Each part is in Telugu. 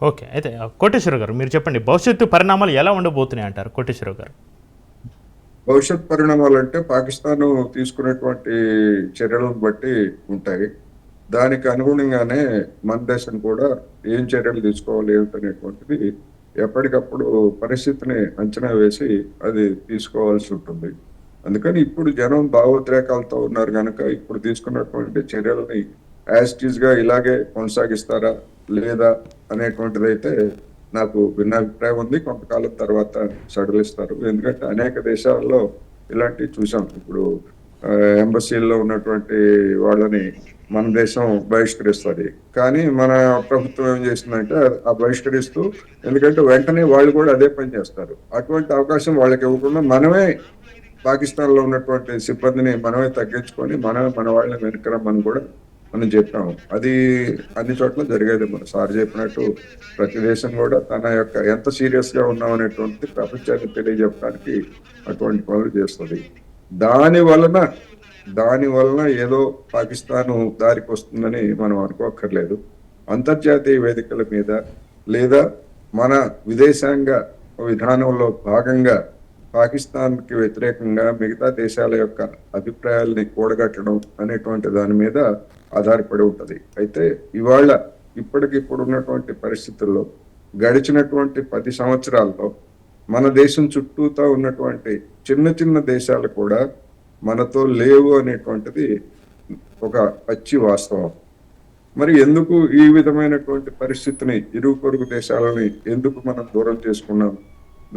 ఓకే. అయితే కోటేశ్వరరావు గారు మీరు చెప్పండి, భవిష్యత్తు పరిణామాలు ఎలా ఉండబోతున్నాయి అంటారు కోటేశ్వరరావు గారు? భవిష్యత్ పరిణామాలంటే పాకిస్తాన్ తీసుకున్నటువంటి చర్యలను బట్టి ఉంటాయి. దానికి అనుగుణంగానే మన దేశం కూడా ఏం చర్యలు తీసుకోవాలి ఏమిటనేటువంటిది ఎప్పటికప్పుడు పరిస్థితిని అంచనా వేసి అది తీసుకోవాల్సి ఉంటుంది. అందుకని ఇప్పుడు జనం భావోద్రేకాలతో ఉన్నారు కనుక ఇప్పుడు తీసుకున్నటువంటి చర్యలని యాజ్ ఇట్ ఈజ్ గా ఇలాగే కొనసాగిస్తారా లేదా అనేటువంటిది అయితే నాకు భిన్నాభిప్రాయం ఉంది. కొంతకాలం తర్వాత సడలిస్తారు. ఎందుకంటే అనేక దేశాల్లో ఇలాంటివి చూసాం. ఇప్పుడు ఎంబసీల్లో ఉన్నటువంటి వాళ్ళని మన దేశం బహిష్కరిస్తుంది. కానీ మన ప్రభుత్వం ఏం చేస్తుందంటే ఆ బహిష్కరిస్తూ, ఎందుకంటే వెంటనే వాళ్ళు కూడా అదే పని చేస్తారు. అటువంటి అవకాశం వాళ్ళకి ఇవ్వకుండా మనమే పాకిస్తాన్ లో ఉన్నటువంటి సిబ్బందిని మనమే తగ్గించుకొని మనమే మన వాళ్ళని వెనుకరమ్మని కూడా మనం చెప్పాము. అది అన్ని చోట్ల జరిగేది. మన సార్ చెప్పినట్టు ప్రతి దేశం కూడా తన యొక్క ఎంత సీరియస్ గా ఉన్నాం అనేటువంటి ప్రపంచానికి తెలియజెప్పడానికి అటువంటి పనులు చేస్తుంది. దాని వలన ఏదో పాకిస్తాన్ దారికి వస్తుందని మనం అనుకోక్కర్లేదు. అంతర్జాతీయ వేదికల మీద లేదా మన విదేశాంగ విధానంలో భాగంగా పాకిస్తాన్కి వ్యతిరేకంగా మిగతా దేశాల యొక్క అభిప్రాయాల్ని కూడగట్టడం అనేటువంటి దాని మీద ఆధారపడి ఉంటది. అయితే ఇప్పటికిప్పుడు ఉన్నటువంటి పరిస్థితుల్లో గడిచినటువంటి 10 సంవత్సరాల్లో మన దేశం చుట్టూతా ఉన్నటువంటి చిన్న చిన్న దేశాలు కూడా మనతో లేవు అనేటువంటిది ఒక పచ్చి వాస్తవం. మరి ఎందుకు ఈ విధమైనటువంటి పరిస్థితిని ఇరుగు పొరుగు దేశాలని ఎందుకు మనం దూరం చేసుకున్నాం,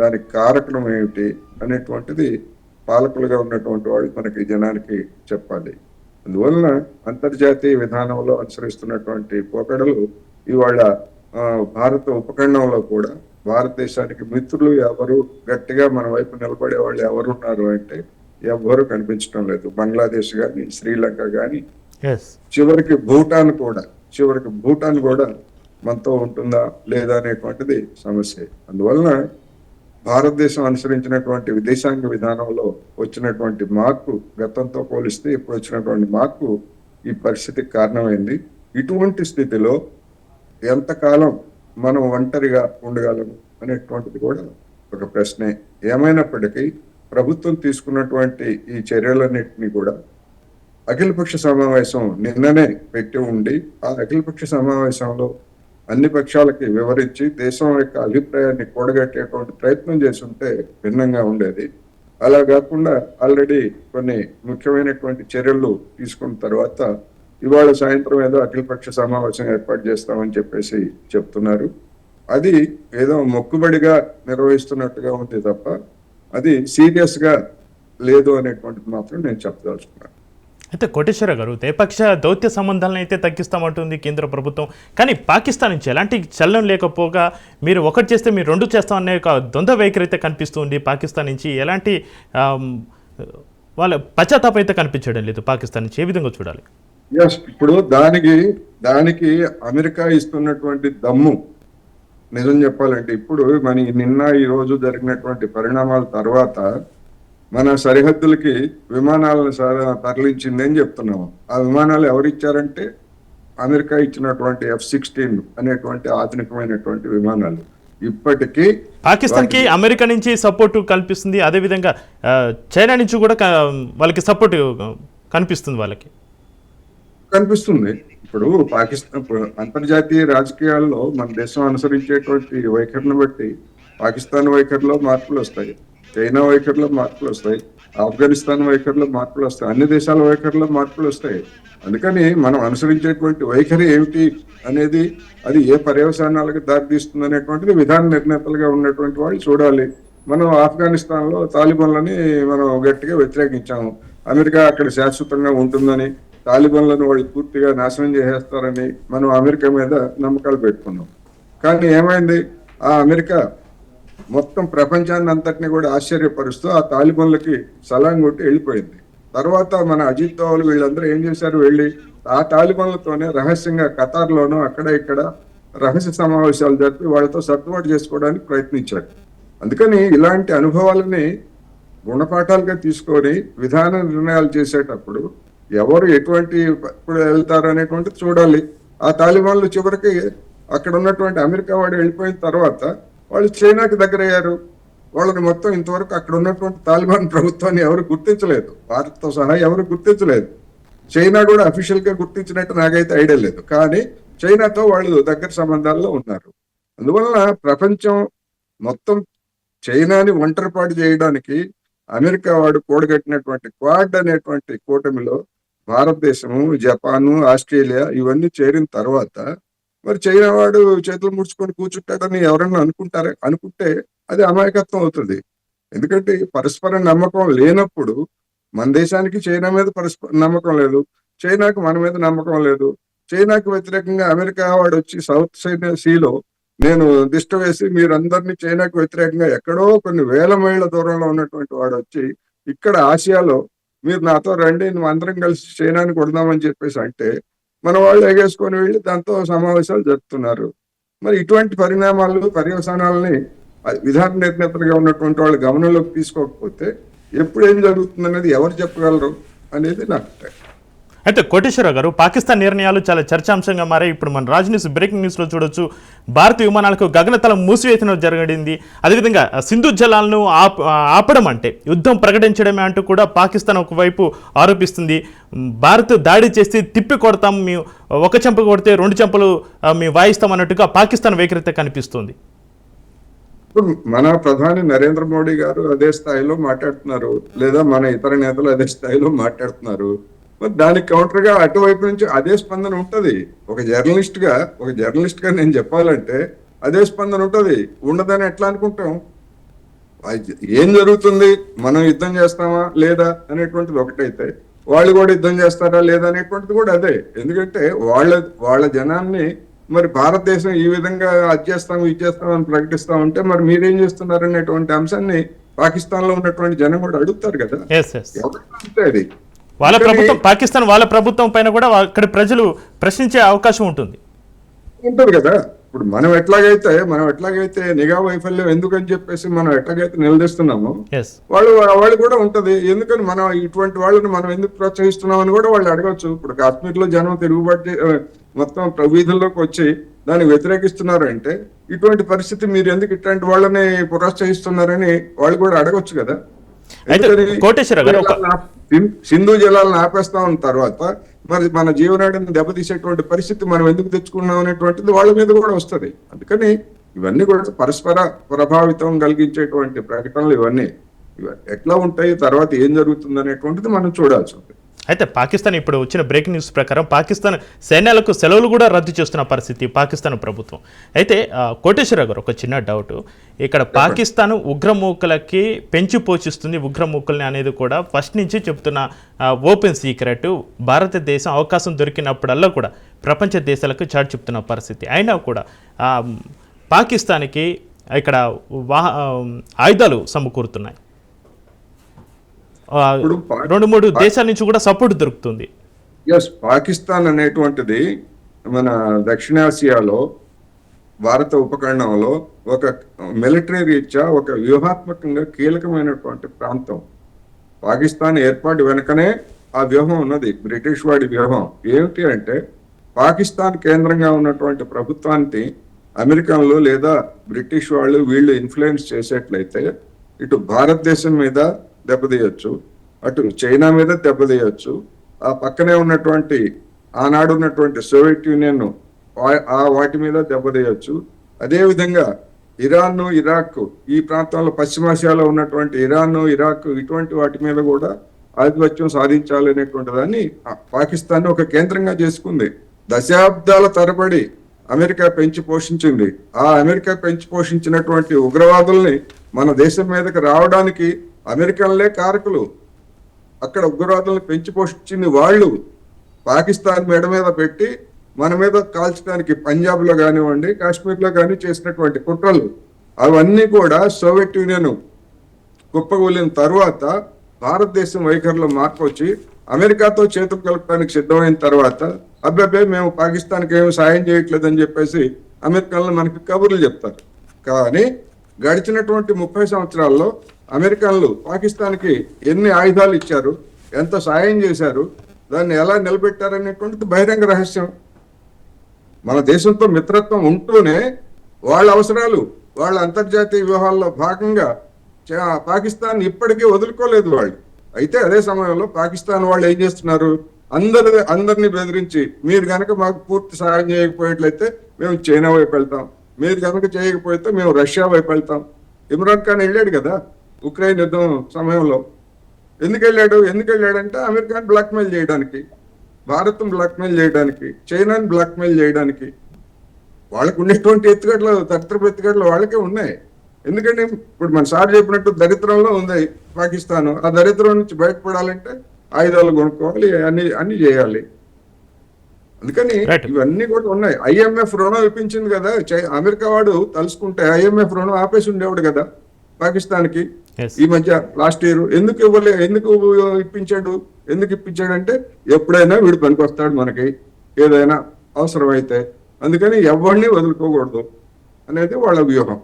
దానికి కారకం ఏమిటి అనేటువంటిది పాలకులుగా ఉన్నటువంటి వాళ్ళు మనకి జనానికి చెప్పాలి. అందువలన అంతర్జాతీయ విధానంలో అనుసరిస్తున్నటువంటి పోకడలు ఇవాళ భారత ఉపఖండంలో కూడా భారతదేశానికి మిత్రులు ఎవరు, గట్టిగా మన వైపు నిలబడే వాళ్ళు ఎవరున్నారు అంటే ఎవరు కనిపించడం లేదు. బంగ్లాదేశ్ కానీ, శ్రీలంక కానీ, చివరికి భూటాన్ కూడా మనతో ఉంటుందా లేదా అనేటువంటిది సమస్య. అందువలన భారతదేశం అనుసరించినటువంటి విదేశాంగ విధానంలో వచ్చినటువంటి మార్పు గతంతో పోలిస్తే ఇప్పుడు వచ్చినటువంటి మార్పు ఈ పరిస్థితికి కారణమైంది. ఇటువంటి స్థితిలో ఎంతకాలం మనం ఒంటరిగా ఉండగలము అనేటువంటిది కూడా ఒక ప్రశ్నే. ఏమైనప్పటికీ ప్రభుత్వం తీసుకున్నటువంటి ఈ చర్యలన్నింటినీ కూడా అఖిలపక్ష సమావేశం నిన్ననే పెట్టి ఉండి ఆ అఖిలపక్ష సమావేశంలో అన్ని పక్షాలకి వివరించి దేశం యొక్క అభిప్రాయాన్ని కూడగట్టేటువంటి ప్రయత్నం చేస్తుంటే భిన్నంగా ఉండేది. అలా కాకుండా ఆల్రెడీ కొన్ని ముఖ్యమైనటువంటి చర్యలు తీసుకున్న తర్వాత ఇవాళ సాయంత్రం ఏదో అఖిలపక్ష సమావేశం ఏర్పాటు చేస్తామని చెప్పేసి చెప్తున్నారు. అది ఏదో మొక్కుబడిగా నిర్వహిస్తున్నట్టుగా ఉంది తప్ప అది సీరియస్ గా లేదు అనేటువంటిది మాత్రం నేను చెప్పదలుచుకున్నాను. అయితే కోటేశ్వరరావు గారు, ద్వైపాక్ష దౌత్య సంబంధాలను అయితే తగ్గిస్తామంటుంది కేంద్ర ప్రభుత్వం. కానీ పాకిస్తాన్ నుంచి ఎలాంటి చలనం లేకపోగా మీరు ఒకటి చేస్తే మీరు రెండు చేస్తాం అనే ఒక ద్వంద్వ వైఖరి అయితే కనిపిస్తుంది. పాకిస్తాన్ నుంచి ఎలాంటి వాళ్ళ పశ్చాత్తాపం అయితే కనిపించడం లేదు పాకిస్తాన్ నుంచి. ఏ విధంగా చూడాలి? ఇప్పుడు దానికి అమెరికా ఇస్తున్నటువంటి దమ్ము నిజం చెప్పాలంటే ఇప్పుడు మన నిన్న ఈ రోజు జరిగినటువంటి పరిణామాల తర్వాత మన సరిహద్దులకి విమానాలను తరలించింది అని చెప్తున్నాము. ఆ విమానాలు ఎవరిచ్చారంటే అమెరికా ఇచ్చినటువంటి F-16 అనేటువంటి ఆధునికమైనటువంటి విమానాలు. ఇప్పటికీ పాకిస్తాన్ కి అమెరికా నుంచి సపోర్ట్ కల్పిస్తుంది. అదేవిధంగా చైనా నుంచి కూడా వాళ్ళకి సపోర్ట్ కనిపిస్తుంది. ఇప్పుడు పాకిస్తాన్ అంతర్జాతీయ రాజకీయాల్లో మన దేశం అనుసరించేటువంటి వైఖరిని బట్టి పాకిస్తాన్ వైఖరిలో మార్పులు వస్తాయి, చైనా వైఖరిలో మార్పులు వస్తాయి, ఆఫ్ఘనిస్తాన్ వైఖరిలో మార్పులు వస్తాయి, అన్ని దేశాల వైఖరిలో మార్పులు వస్తాయి. అందుకని మనం అనుసరించేటువంటి వైఖరి ఏమిటి అనేది అది ఏ పర్యవసానాలకు దారితీస్తుంది అనేటువంటిది విధాన నిర్ణేతలుగా ఉన్నటువంటి వాళ్ళు చూడాలి. మనం ఆఫ్ఘనిస్తాన్ లో తాలిబాన్లని మనం గట్టిగా వ్యతిరేకించాము. అమెరికా అక్కడ శాశ్వతంగా ఉంటుందని, తాలిబాన్లను వాళ్ళు పూర్తిగా నాశనం చేసేస్తారని మనం అమెరికా మీద నమ్మకాలు పెట్టుకున్నాం. కానీ ఏమైంది, ఆ అమెరికా మొత్తం ప్రపంచాన్ని అంతటిని కూడా ఆశ్చర్యపరుస్తూ ఆ తాలిబాన్లకి సలాం కొట్టి వెళ్ళిపోయింది. తర్వాత మన అజిత్ దోవల్ వీళ్ళందరూ ఏం చేశారు, వెళ్ళి ఆ తాలిబాన్లతోనే రహస్యంగా ఖతార్లోనూ అక్కడ ఇక్కడ రహస్య సమావేశాలు జరిపి వాళ్ళతో సర్దుబాటు చేసుకోవడానికి ప్రయత్నించారు. అందుకని ఇలాంటి అనుభవాలని గుణపాఠాలుగా తీసుకొని విధాన నిర్ణయాలు చేసేటప్పుడు ఎవరు ఎటువంటి వెళ్తారు అనేటువంటిది చూడాలి. ఆ తాలిబాన్లు చివరికి అక్కడ ఉన్నటువంటి అమెరికా వాడు వెళ్ళిపోయిన తర్వాత వాళ్ళు చైనాకి దగ్గరయ్యారు. వాళ్ళని మొత్తం ఇంతవరకు అక్కడ ఉన్నటువంటి తాలిబాన్ ప్రభుత్వాన్ని ఎవరు గుర్తించలేదు, భారత్తో సహా ఎవరు గుర్తించలేదు. చైనా కూడా అఫీషియల్ గా గుర్తించినట్టు నాకైతే ఐడియా లేదు, కానీ చైనాతో వాళ్ళు దగ్గర సంబంధాల్లో ఉన్నారు. అందువలన ప్రపంచం మొత్తం చైనాని ఒంటరిపాటు చేయడానికి అమెరికా వాడు కూడగట్టినటువంటి క్వాడ్ అనేటువంటి కూటమిలో భారతదేశము, జపాను, ఆస్ట్రేలియా ఇవన్నీ చేరిన తర్వాత మరి చైనా వాడు చేతులు ముడుచుకొని కూర్చుంటాడని ఎవరన్నా అనుకుంటే అది అమాయకత్వం అవుతుంది. ఎందుకంటే పరస్పర నమ్మకం లేనప్పుడు మన దేశానికి చైనా మీద పరస్పర నమ్మకం లేదు, చైనాకు మన మీద నమ్మకం లేదు. చైనాకు వ్యతిరేకంగా అమెరికా వాడు వచ్చి సౌత్ చైనా సీలో నేను దిష్ట వేసి మీరందరినీ చైనాకు వ్యతిరేకంగా ఎక్కడో కొన్ని వేల మైళ్ళ దూరంలో ఉన్నటువంటి వాడు వచ్చి ఇక్కడ ఆసియాలో మీరు నాతో రండి, నువ్వు అందరం కలిసి చైనాని కొడదామని చెప్పేసి అంటే మన వాళ్ళు ఎగేసుకొని వెళ్ళి దాంతో సమావేశాలు జరుపుతున్నారు. మరి ఇటువంటి పర్యవసానాలని విధాన నిర్ణేతలుగా ఉన్నటువంటి వాళ్ళు గమనంలోకి తీసుకోకపోతే ఎప్పుడు ఏం జరుగుతుంది అనేది ఎవరు చెప్పగలరు అనేది నా అభిప్రాయం. అయితే కోటేశ్వరరావు గారు, పాకిస్తాన్ నిర్ణయాలు చాలా చర్చాంశంగా మారాయి. ఇప్పుడు మన రాజ్ న్యూస్ బ్రేకింగ్ న్యూస్లో చూడొచ్చు, భారత విమానాలకు గగనతలం మూసివేయడం జరిగింది. అదేవిధంగా సింధు జలాలను ఆపడం అంటే యుద్ధం ప్రకటించడమే అంటూ కూడా పాకిస్తాన్ ఒకవైపు ఆరోపిస్తుంది. భారత్ దాడి చేస్తే తిప్పి కొడతాం, మేము ఒక చెంప కొడితే 2 చెంపలు మేము వాయిస్తాం అన్నట్టుగా పాకిస్తాన్ వైఖరిత కనిపిస్తుంది. ఇప్పుడు మన ప్రధాని నరేంద్ర మోడీ గారు అదే స్థాయిలో మాట్లాడుతున్నారు, లేదా మన ఇతర నేతలు అదే స్థాయిలో మాట్లాడుతున్నారు. మరి దానికి కౌంటర్ గా అటువైపు నుంచి అదే స్పందన ఉంటది. ఒక జర్నలిస్ట్ గా నేను చెప్పాలంటే అదే స్పందన ఉంటది. ఉండదని ఎట్లా అనుకుంటాం? ఏం జరుగుతుంది, మనం యుద్ధం చేస్తామా లేదా అనేటువంటిది ఒకటైతే, వాళ్ళు కూడా యుద్ధం చేస్తారా లేదా అనేటువంటిది కూడా అదే. ఎందుకంటే వాళ్ళ జనాన్ని మరి భారతదేశం ఈ విధంగా అది చేస్తాం ఇది చేస్తాం అని ప్రకటిస్తా ఉంటే మరి మీరేం చేస్తున్నారు అనేటువంటి అంశాన్ని పాకిస్తాన్ లో ఉన్నటువంటి జనం కూడా అడుగుతారు కదా. అది వాళ్ళ ప్రభుత్వం, పాకిస్తాన్ వాళ్ళ ప్రభుత్వం పైన కూడా అక్కడ ప్రజలు ప్రశ్నించే అవకాశం ఉంటుంది కదా. ఇప్పుడు మనం ఎట్లాగైతే నిఘా వైఫల్యం ఎందుకని చెప్పేసి మనం ఎట్లాగైతే నిలదీస్తున్నామో వాళ్ళు కూడా ఉంటది. ఎందుకని మనం ఇటువంటి వాళ్ళని మనం ఎందుకు ప్రోత్సహిస్తున్నాం అని కూడా వాళ్ళు అడగచ్చు. ఇప్పుడు కాశ్మీర్ లో జనం తిరుగుబాటు మొత్తం వీధుల్లోకి వచ్చి దాన్ని వ్యతిరేకిస్తున్నారు అంటే ఇటువంటి పరిస్థితి మీరు ఎందుకు ఇట్లాంటి వాళ్ళని ప్రోత్సహిస్తున్నారని వాళ్ళు కూడా అడగొచ్చు కదా. సింధు జలాలను ఆపేస్తా ఉన్న తర్వాత మరి మన జీవనాడిని దెబ్బతీసేటువంటి పరిస్థితి మనం ఎందుకు తెచ్చుకున్నాం అనేటువంటిది వాళ్ళ మీద కూడా వస్తుంది. అందుకని ఇవన్నీ కూడా పరస్పర ప్రభావితం కలిగించేటువంటి ప్రకటనలు ఇవన్నీ ఎట్లా ఉంటాయి, తర్వాత ఏం జరుగుతుంది అనేటువంటిది మనం చూడాల్సి ఉంటుంది. అయితే పాకిస్తాన్ ఇప్పుడు వచ్చిన బ్రేకింగ్ న్యూస్ ప్రకారం పాకిస్తాన్ సైన్యాలకు సెలవులు కూడా రద్దు చేస్తున్న పరిస్థితి పాకిస్తాన్ ప్రభుత్వం. అయితే కోటేశ్వరరావు గారు, ఒక చిన్న డౌట్, ఇక్కడ పాకిస్తాన్ ఉగ్రమూకలకి పెంచి పోషిస్తుంది ఉగ్రమూకల్ని అనేది కూడా ఫస్ట్ నుంచి చెప్తున్న ఓపెన్ సీక్రెట్. భారతదేశం అవకాశం దొరికినప్పుడల్లా కూడా ప్రపంచ దేశాలకు చాటు చెప్తున్న పరిస్థితి. అయినా కూడా పాకిస్తాన్కి ఇక్కడ ఆయుధాలు సమకూరుతున్నాయి. 2-3 దేశాల నుంచి కూడా సపోర్ట్ దొరుకుతుంది. పాకిస్తాన్ అనేటువంటిది మన దక్షిణాసియాలో భారత ఉపఖండంలో ఒక మిలిటరీ రీత్యా ఒక వ్యూహాత్మకంగా కీలకమైనటువంటి ప్రాంతం. పాకిస్తాన్ ఏర్పాటు వెనుకనే ఆ వ్యూహం ఉన్నది, బ్రిటిష్ వాడి వ్యూహం. ఏమిటి అంటే పాకిస్తాన్ కేంద్రంగా ఉన్నటువంటి ప్రభుత్వాన్ని అమెరికన్లు లేదా బ్రిటిష్ వాళ్ళు వీళ్ళు ఇన్ఫ్లుయెన్స్ చేసేట్లయితే ఇటు భారతదేశం మీద దెబ్బతీయచ్చు, అటు చైనా మీద దెబ్బతీయచ్చు, ఆ పక్కనే ఉన్నటువంటి ఆనాడు ఉన్నటువంటి సోవియట్ యూనియన్ వాటి మీద దెబ్బతీయచ్చు. అదేవిధంగా ఇరాన్, ఇరాక్, ఈ ప్రాంతంలో పశ్చిమాసియాలో ఉన్నటువంటి ఇరాన్, ఇరాక్ ఇటువంటి వాటి మీద కూడా ఆధిపత్యం సాధించాలనేటువంటి దాన్ని పాకిస్తాన్ ఒక కేంద్రంగా చేసుకుంది. దశాబ్దాల తరబడి అమెరికా పెంచి పోషించింది. ఆ అమెరికా పెంచి పోషించినటువంటి ఉగ్రవాదుల్ని మన దేశం మీదకి రావడానికి అమెరికన్లే కారకులు. అక్కడ ఉగ్రవాదులను పెంచి పోషించింది వాళ్ళు. పాకిస్తాన్ మెడ మీద పెట్టి మన మీద కాల్చడానికి పంజాబ్లో కానివ్వండి, కాశ్మీర్లో కానీ చేసినటువంటి కుట్రలు అవన్నీ కూడా సోవియట్ యూనియన్ కుప్పగూలిన తర్వాత భారతదేశం వైఖరిలో మార్పు వచ్చి అమెరికాతో చేతులు కలపడానికి సిద్ధమైన తర్వాత అబ్బాబే మేము పాకిస్తాన్కి ఏమి సాయం చేయట్లేదని చెప్పేసి అమెరికన్లు మనకి కబుర్లు చెప్తారు. కానీ గడిచినటువంటి 30 సంవత్సరాల్లో అమెరికన్లు పాకిస్తాన్కి ఎన్ని ఆయుధాలు ఇచ్చారు, ఎంత సాయం చేశారు, దాన్ని ఎలా నిలబెట్టారనేటువంటిది బహిరంగ రహస్యం. మన దేశంతో మిత్రత్వం ఉంటూనే వాళ్ళ అవసరాలు, వాళ్ళ అంతర్జాతీయ వ్యూహాల్లో భాగంగా పాకిస్తాన్ ఇప్పటికీ వదులుకోలేదు వాళ్ళు. అయితే అదే సమయంలో పాకిస్తాన్ వాళ్ళు ఏం చేస్తున్నారు, అందరిని బెదిరించి మీరు కనుక మాకు పూర్తి సహాయం చేయకపోయేట్లయితే మేము చైనా వైపు వెళ్తాం, మీరు కనుక చేయకపోతే మేము రష్యా వైపు వెళ్తాం. ఇమ్రాన్ ఖాన్ వెళ్ళాడు కదా ఉక్రెయిన్ యుద్ధం సమయంలో. ఎందుకు వెళ్ళాడంటే అమెరికాని బ్లాక్మెయిల్ చేయడానికి, భారత్ను బ్లాక్మెయిల్ చేయడానికి, చైనాని బ్లాక్మెయిల్ చేయడానికి. వాళ్ళకు ఉండేటువంటి తరతరపు ఎత్తుగడలు వాళ్ళకే ఉన్నాయి. ఎందుకంటే ఇప్పుడు మన సార్ చెప్పినట్టు దరిద్రంలో ఉంది పాకిస్తాన్. ఆ దరిద్రం నుంచి బయటపడాలంటే ఆయుధాలు కొనుక్కోవాలి, అన్ని చేయాలి. అందుకని ఇవన్నీ కూడా ఉన్నాయి. IMF రుణం ఇప్పించింది కదా అమెరికా వాడు. తలుసుకుంటే IMF రుణం ఆపేసి ఉండేవాడు కదా పాకిస్తాన్కి ఈ మధ్య లాస్ట్ ఇయర్. ఎందుకు ఇప్పించాడంటే ఎప్పుడైనా వీడు పనికొస్తాడు మనకి, ఏదైనా అవసరమైతే. అందుకని ఎవరిని వదులుకోకూడదు అనేది వాళ్ళ వ్యూహం.